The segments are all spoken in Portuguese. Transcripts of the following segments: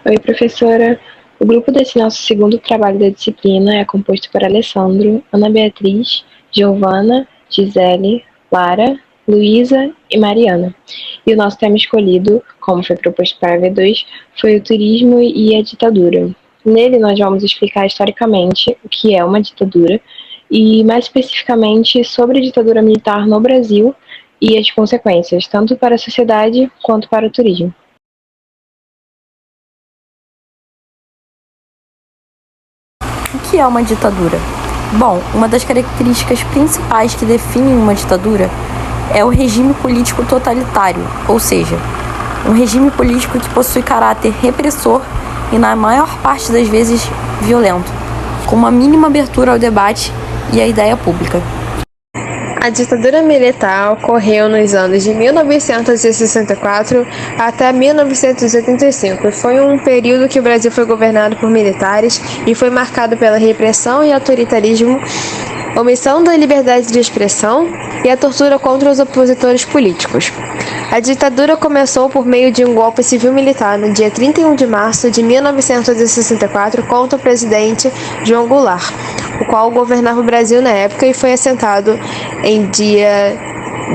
Oi, professora. O grupo desse nosso segundo trabalho da disciplina é composto por Alessandro, Ana Beatriz, Giovana, Gisele, Lara, Luísa e Mariana. E o nosso tema escolhido, como foi proposto para a V2, foi o turismo e a ditadura. Nele, nós vamos explicar historicamente o que é uma ditadura e, mais especificamente, sobre a ditadura militar no Brasil e as consequências, tanto para a sociedade quanto para o turismo. O que é uma ditadura? Bom, uma das características principais que definem uma ditadura é o regime político totalitário, ou seja, um regime político que possui caráter repressor e, na maior parte das vezes, violento, com uma mínima abertura ao debate e à ideia pública. A ditadura militar ocorreu nos anos de 1964 até 1985. Foi um período que o Brasil foi governado por militares e foi marcado pela repressão e autoritarismo, omissão da liberdade de expressão e a tortura contra os opositores políticos. A ditadura começou por meio de um golpe civil-militar no dia 31 de março de 1964 contra o presidente João Goulart, o qual governava o Brasil na época e foi assentado em dia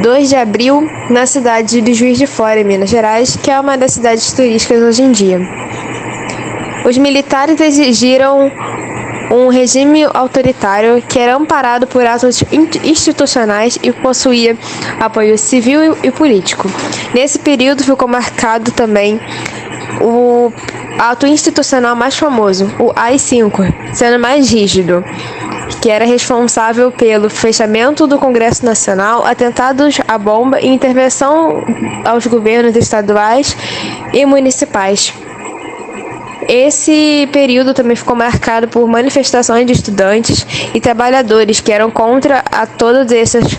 2 de abril na cidade de Juiz de Fora, em Minas Gerais, que é uma das cidades turísticas hoje em dia. Os militares exigiram um regime autoritário que era amparado por atos institucionais e possuía apoio civil e político. Nesse período ficou marcado também o ato institucional mais famoso, o AI-5, sendo mais rígido, que era responsável pelo fechamento do Congresso Nacional, atentados à bomba e intervenção aos governos estaduais e municipais. Esse período também ficou marcado por manifestações de estudantes e trabalhadores que eram contra a todos esses,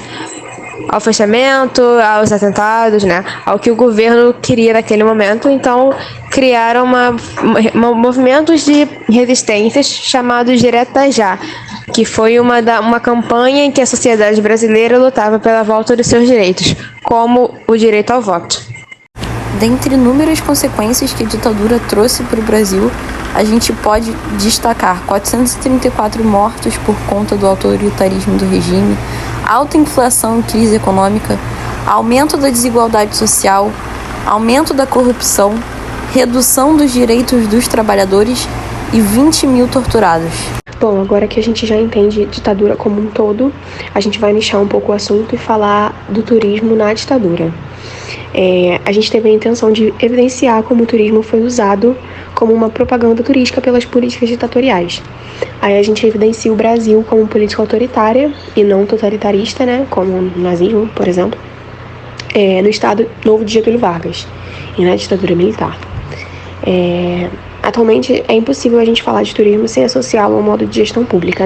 ao fechamento, aos atentados, ao que o governo queria naquele momento. Então, criaram movimentos de resistências chamados Direta Já, que foi uma campanha em que a sociedade brasileira lutava pela volta dos seus direitos, como o direito ao voto. Dentre inúmeras consequências que a ditadura trouxe para o Brasil, a gente pode destacar 434 mortos por conta do autoritarismo do regime, alta inflação e crise econômica, aumento da desigualdade social, aumento da corrupção, redução dos direitos dos trabalhadores e 20 mil torturados. Bom, agora que a gente já entende ditadura como um todo, a gente vai nichar um pouco o assunto e falar do turismo na ditadura. A gente teve a intenção de evidenciar como o turismo foi usado como uma propaganda turística pelas políticas ditatoriais. Aí a gente evidencia o Brasil como política autoritária e não totalitarista, como o nazismo, por exemplo, no Estado Novo de Getúlio Vargas e na ditadura militar. Atualmente é impossível a gente falar de turismo sem associá-lo ao modo de gestão pública,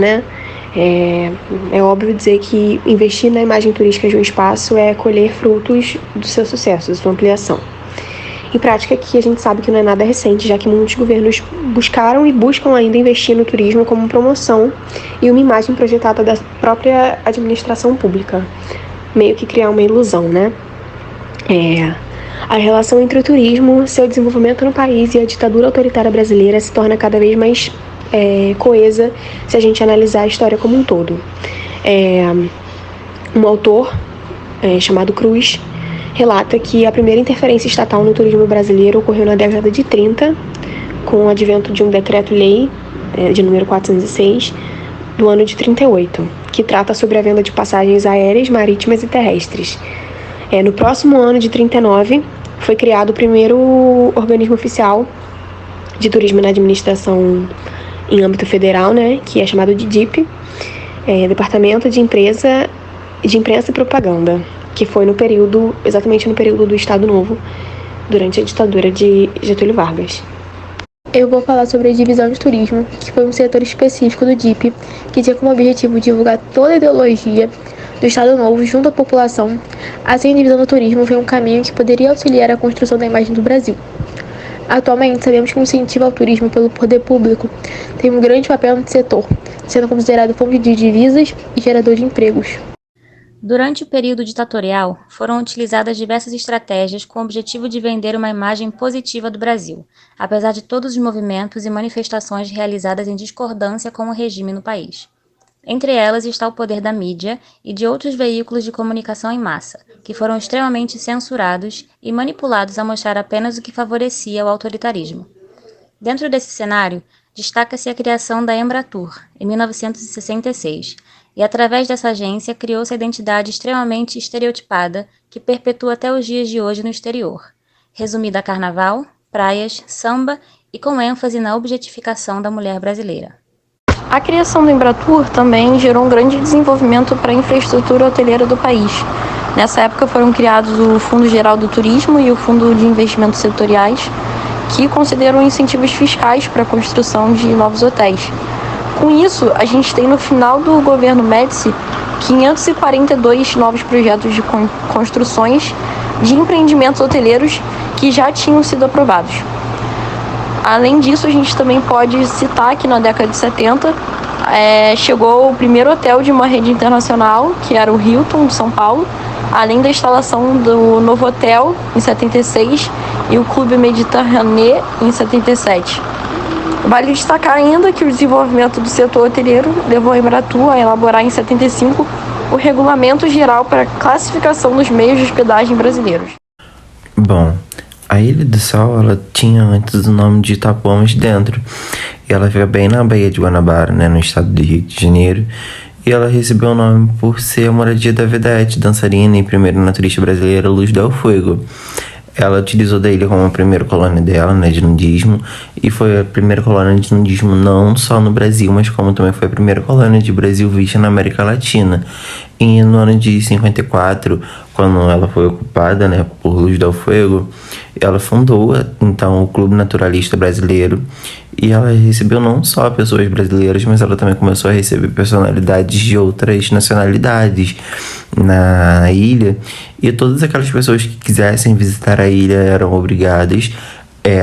É óbvio dizer que investir na imagem turística de um espaço é colher frutos do seu sucesso, da sua ampliação. Em prática, aqui a gente sabe que não é nada recente, já que muitos governos buscaram e buscam ainda investir no turismo como promoção e uma imagem projetada da própria administração pública, meio que criar uma ilusão, A relação entre o turismo, seu desenvolvimento no país e a ditadura autoritária brasileira se torna cada vez mais coesa se a gente analisar a história como um todo. Um autor chamado Cruz relata que a primeira interferência estatal no turismo brasileiro ocorreu na década de 30, com o advento de um decreto-lei de número 406 do ano de 38, que trata sobre a venda de passagens aéreas, marítimas e terrestres. No próximo ano de 39, foi criado o primeiro organismo oficial de turismo na administração em âmbito federal, que é chamado de DIP, Departamento de Imprensa e Propaganda, que foi exatamente no período do Estado Novo, durante a ditadura de Getúlio Vargas. Eu vou falar sobre a divisão de turismo, que foi um setor específico do DIP, que tinha como objetivo divulgar toda a ideologia do Estado Novo junto à população. Assim, a divisão do turismo foi um caminho que poderia auxiliar a construção da imagem do Brasil. Atualmente, sabemos que o incentivo ao turismo pelo poder público tem um grande papel nesse setor, sendo considerado fonte de divisas e gerador de empregos. Durante o período ditatorial, foram utilizadas diversas estratégias com o objetivo de vender uma imagem positiva do Brasil, apesar de todos os movimentos e manifestações realizadas em discordância com o regime no país. Entre elas está o poder da mídia e de outros veículos de comunicação em massa, que foram extremamente censurados e manipulados a mostrar apenas o que favorecia o autoritarismo. Dentro desse cenário, destaca-se a criação da Embratur, em 1966, e através dessa agência criou-se a identidade extremamente estereotipada que perpetua até os dias de hoje no exterior, resumida a carnaval, praias, samba e com ênfase na objetificação da mulher brasileira. A criação do Embratur também gerou um grande desenvolvimento para a infraestrutura hoteleira do país. Nessa época foram criados o Fundo Geral do Turismo e o Fundo de Investimentos Setoriais, que consideram incentivos fiscais para a construção de novos hotéis. Com isso, a gente tem no final do governo Médici 542 novos projetos de construções de empreendimentos hoteleiros que já tinham sido aprovados. Além disso, a gente também pode citar que na década de 70 chegou o primeiro hotel de uma rede internacional, que era o Hilton de São Paulo, além da instalação do novo hotel em 76 e o Clube Mediterrâneo em 77. Vale destacar ainda que o desenvolvimento do setor hoteleiro levou a Embratur a elaborar em 75 o Regulamento Geral para a Classificação dos Meios de Hospedagem Brasileiros. Bom, a Ilha do Sol, ela tinha antes o nome de Itapuãs dentro, e ela fica bem na Baía de Guanabara, né, no estado do Rio de Janeiro, e ela recebeu o nome por ser a moradia da vedete, dançarina e primeira naturista brasileira Luz del Fuego. Ela utilizou da ilha como a primeira colônia dela, né, de nudismo, e foi a primeira colônia de nudismo não só no Brasil, mas como também foi a primeira colônia de Brasil vista na América Latina. E no ano de 54, quando ela foi ocupada, né, por Luz del Fuego, ela fundou então o Clube Naturalista Brasileiro, e ela recebeu não só pessoas brasileiras, mas ela também começou a receber personalidades de outras nacionalidades na ilha, e todas aquelas pessoas que quisessem visitar a ilha eram obrigadas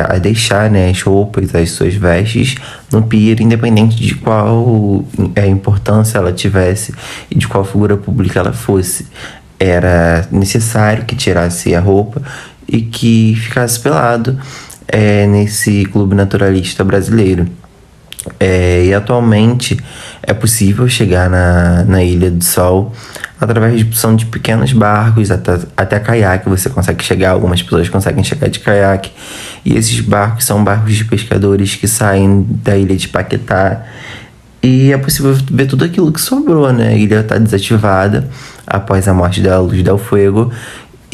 a deixar, né, as roupas, as suas vestes no pier, independente de qual importância ela tivesse e de qual figura pública ela fosse. Era necessário que tirasse a roupa e que ficasse pelado nesse clube naturalista brasileiro. E atualmente é possível chegar na Ilha do Sol através de pequenos barcos até caiaque. Você consegue chegar, algumas pessoas conseguem chegar de caiaque, e esses barcos são barcos de pescadores que saem da ilha de Paquetá, e é possível ver tudo aquilo que sobrou, né? A ilha está desativada após a morte da Luz del Fuego,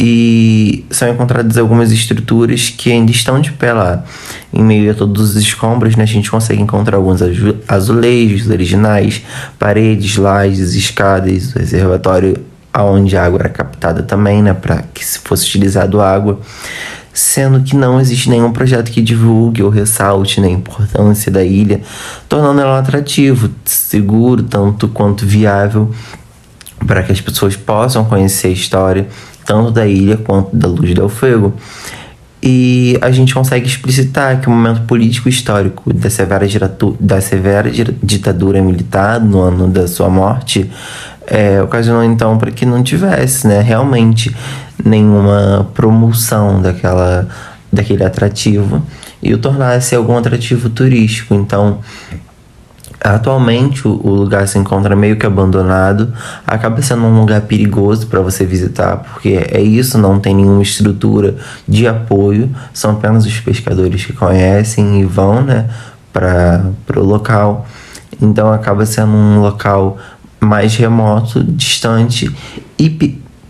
e são encontradas algumas estruturas que ainda estão de pé lá. Em meio a todos os escombros, né, a gente consegue encontrar alguns azulejos originais, paredes, lajes, escadas, o reservatório onde a água era captada também, né, para que se fosse utilizado água, sendo que não existe nenhum projeto que divulgue ou ressalte, né, a importância da ilha, tornando ela atrativo, seguro, tanto quanto viável, para que as pessoas possam conhecer a história tanto da ilha quanto da Luz del Fuego. E a gente consegue explicitar que o momento político histórico da severa ditadura militar no ano da sua morte ocasionou então para que não tivesse, né, realmente nenhuma promoção daquele atrativo e o tornasse algum atrativo turístico. Então, atualmente o lugar se encontra meio que abandonado, acaba sendo um lugar perigoso para você visitar, porque não tem nenhuma estrutura de apoio, são apenas os pescadores que conhecem e vão, né, para o local. Então acaba sendo um local mais remoto, distante e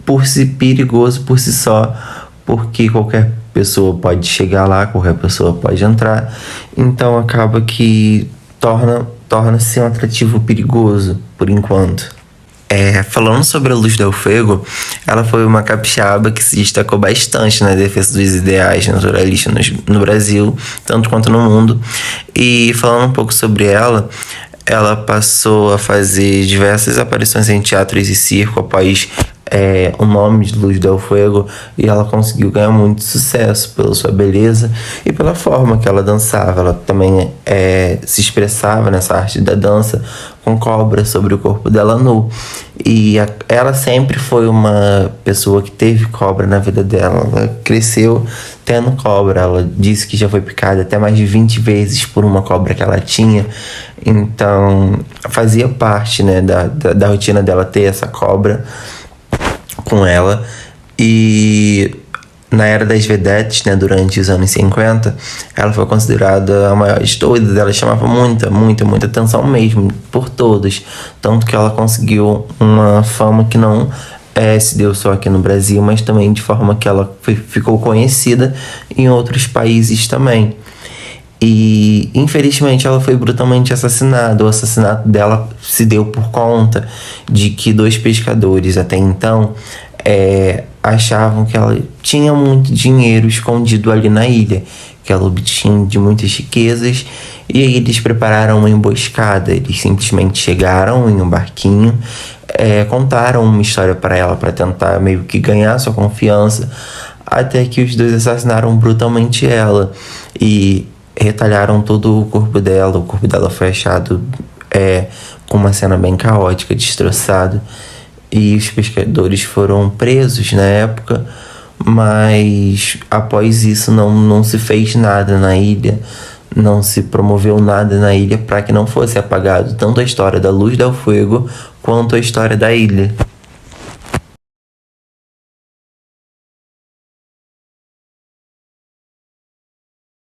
por si perigoso por si só, porque qualquer pessoa pode chegar lá, qualquer pessoa pode entrar, então acaba que torna-se um atrativo perigoso, por enquanto. Falando sobre a Luz del Fuego, ela foi uma capixaba que se destacou bastante na defesa dos ideais naturalistas no Brasil, tanto quanto no mundo. E falando um pouco sobre ela passou a fazer diversas aparições em teatros e circo após o nome de Luz del Fuego, e ela conseguiu ganhar muito sucesso pela sua beleza e pela forma que ela dançava. Ela também se expressava nessa arte da dança com cobra sobre o corpo dela nu. E ela sempre foi uma pessoa que teve cobra na vida dela. Ela cresceu tendo cobra. Ela disse que já foi picada até mais de 20 vezes por uma cobra que ela tinha. Então fazia parte, né, da rotina dela ter essa cobra com ela. E na era das vedetes, né, durante os anos 50, ela foi considerada a maior de todas. Ela chamava muita atenção mesmo por todos, tanto que ela conseguiu uma fama que não se deu só aqui no Brasil, mas também de forma que ela ficou conhecida em outros países também. E infelizmente ela foi brutalmente assassinada. O assassinato dela se deu por conta de que 2 pescadores até então achavam que ela tinha muito dinheiro escondido ali na ilha, que ela obtinha de muitas riquezas, e aí eles prepararam uma emboscada. Eles simplesmente chegaram em um barquinho, contaram uma história para ela para tentar meio que ganhar sua confiança, até que os 2 assassinaram brutalmente ela e retalharam todo o corpo dela foi achado com uma cena bem caótica, destroçado, e os pescadores foram presos na época, mas após isso não se fez nada na ilha, não se promoveu nada na ilha para que não fosse apagado tanto a história da Luz del Fuego quanto a história da ilha.